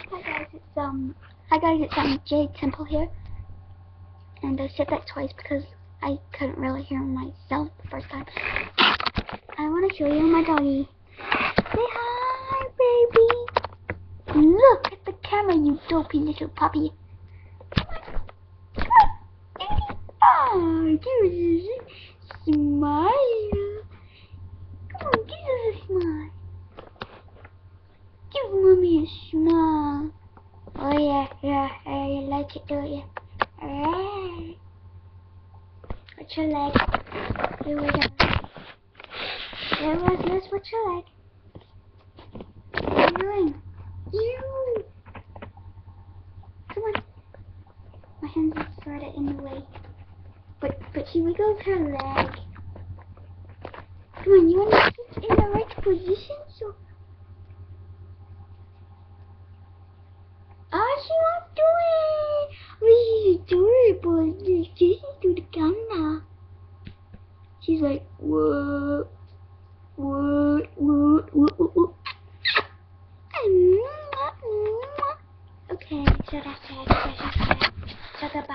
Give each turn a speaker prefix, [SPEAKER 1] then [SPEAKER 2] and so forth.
[SPEAKER 1] Hi guys, it's Jade Temple here, and I said that twice because I couldn't really hear myself the first time. I want to show you my doggy. Say hi, baby. Look at the camera, you dopey little puppy. Come on. Oh, give us a smile. Come on, give us a smile. Give mommy a smile. Oh yeah, you like it, don't you? Alright. What's your leg? Here we go. Let's watch your leg. What are you doing? Ew! Come on. My hands are sort of in the way. But she wiggles her leg. Come on, you want to sit in the right position? So. Oh, she won't do it! Oh, she's adorable. She's facing to the camera. She's like, what? Okay, shut up. Shut up.